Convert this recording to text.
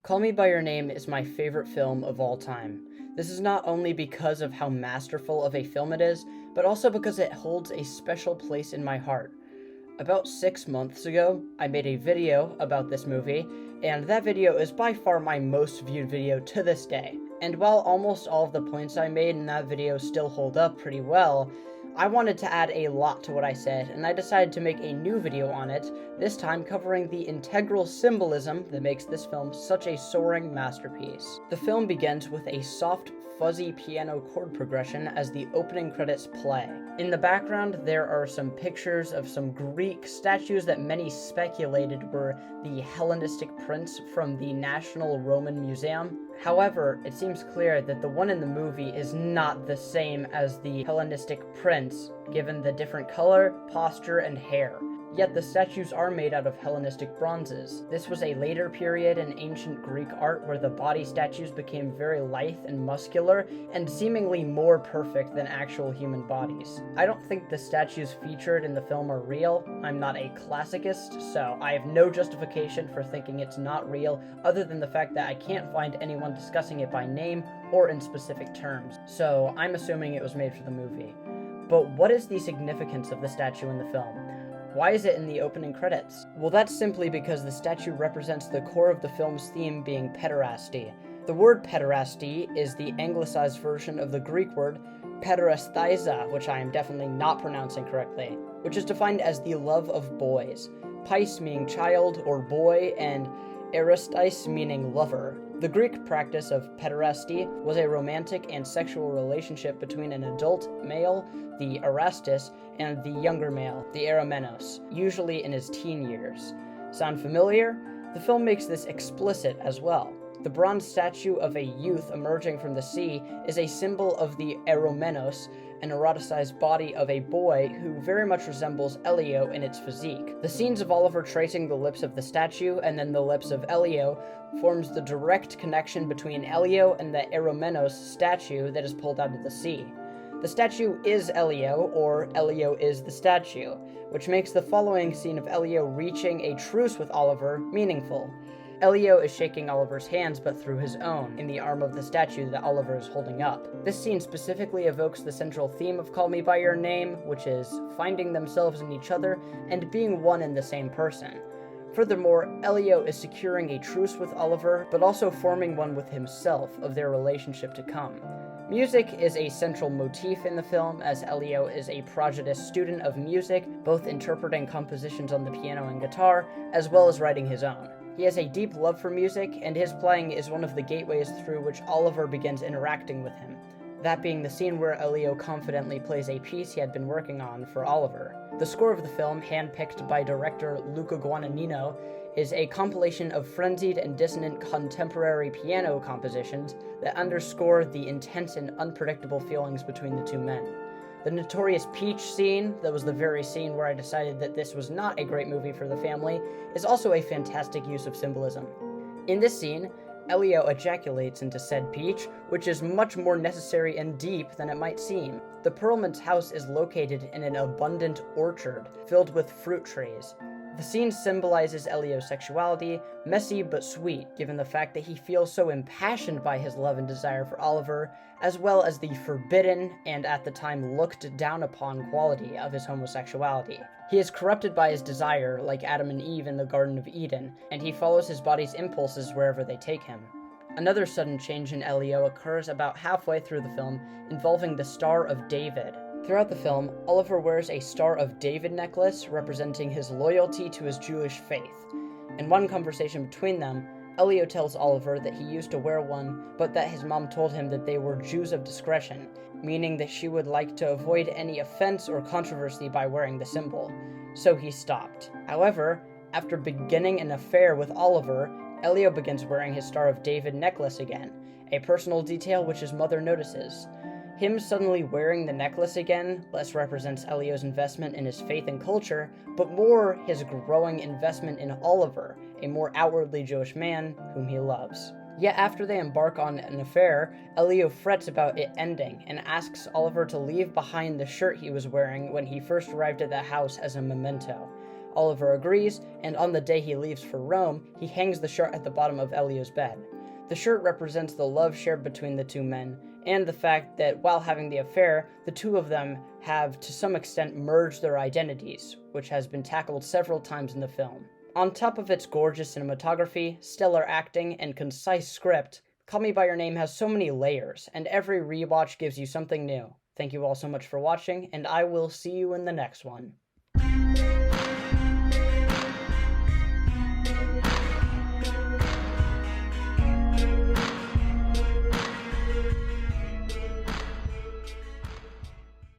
Call Me By Your Name is my favorite film of all time. This is not only because of how masterful of a film it is, but also because it holds a special place in my heart. About 6 months ago, I made a video about this movie, and that video is by far my most viewed video to this day. And while almost all of the points I made in that video still hold up pretty well, I wanted to add a lot to what I said, and I decided to make a new video on it, this time covering the integral symbolism that makes this film such a soaring masterpiece. The film begins with a soft, fuzzy piano chord progression as the opening credits play. In the background, there are some pictures of some Greek statues that many speculated were the Hellenistic prints from the National Roman Museum. However, it seems clear that the one in the movie is not the same as the Hellenistic prints, given the different color, posture, and hair. Yet the statues are made out of Hellenistic bronzes. This was a later period in ancient Greek art where the body statues became very lithe and muscular, and seemingly more perfect than actual human bodies. I don't think the statues featured in the film are real. I'm not a classicist, so I have no justification for thinking it's not real, other than the fact that I can't find anyone discussing it by name or in specific terms. So I'm assuming it was made for the movie. But what is the significance of the statue in the film? Why is it in the opening credits? Well, that's simply because the statue represents the core of the film's theme being pederasty. The word pederasty is the anglicized version of the Greek word pederasthisa, which I am definitely not pronouncing correctly, which is defined as the love of boys. Pais meaning child or boy, and eristais meaning lover. The Greek practice of pederasty was a romantic and sexual relationship between an adult male, the erastus, and the younger male, the eromenos, usually in his teen years. Sound familiar? The film makes this explicit as well. The bronze statue of a youth emerging from the sea is a symbol of the eromenos, an eroticized body of a boy who very much resembles Elio in its physique. The scenes of Oliver tracing the lips of the statue and then the lips of Elio forms the direct connection between Elio and the eromenos statue that is pulled out of the sea. The statue is Elio, or Elio is the statue, which makes the following scene of Elio reaching a truce with Oliver meaningful. Elio is shaking Oliver's hands, but through his own, in the arm of the statue that Oliver is holding up. This scene specifically evokes the central theme of Call Me By Your Name, which is finding themselves in each other and being one and the same person. Furthermore, Elio is securing a truce with Oliver, but also forming one with himself of their relationship to come. Music is a central motif in the film, as Elio is a prodigious student of music, both interpreting compositions on the piano and guitar, as well as writing his own. He has a deep love for music, and his playing is one of the gateways through which Oliver begins interacting with him, that being the scene where Elio confidently plays a piece he had been working on for Oliver. The score of the film, handpicked by director Luca Guadagnino, is a compilation of frenzied and dissonant contemporary piano compositions that underscore the intense and unpredictable feelings between the two men. The notorious Peach scene, that was the very scene where I decided that this was not a great movie for the family, is also a fantastic use of symbolism. In this scene, Elio ejaculates into said peach, which is much more necessary and deep than it might seem. The Perlman's house is located in an abundant orchard filled with fruit trees. The scene symbolizes Elio's sexuality, messy but sweet, given the fact that he feels so impassioned by his love and desire for Oliver, as well as the forbidden and at the time looked down upon quality of his homosexuality. He is corrupted by his desire, like Adam and Eve in the Garden of Eden, and he follows his body's impulses wherever they take him. Another sudden change in Elio occurs about halfway through the film, involving the Star of David. Throughout the film, Oliver wears a Star of David necklace representing his loyalty to his Jewish faith. In one conversation between them, Elio tells Oliver that he used to wear one, but that his mom told him that they were Jews of discretion, meaning that she would like to avoid any offense or controversy by wearing the symbol. So he stopped. However, after beginning an affair with Oliver, Elio begins wearing his Star of David necklace again, a personal detail which his mother notices. Him suddenly wearing the necklace again less represents Elio's investment in his faith and culture, but more his growing investment in Oliver, a more outwardly Jewish man whom he loves. Yet after they embark on an affair, Elio frets about it ending and asks Oliver to leave behind the shirt he was wearing when he first arrived at the house as a memento. Oliver agrees, and on the day he leaves for Rome, he hangs the shirt at the bottom of Elio's bed. The shirt represents the love shared between the two men, and the fact that while having the affair, the two of them have to some extent merged their identities, which has been tackled several times in the film. On top of its gorgeous cinematography, stellar acting, and concise script, Call Me By Your Name has so many layers, and every rewatch gives you something new. Thank you all so much for watching, and I will see you in the next one.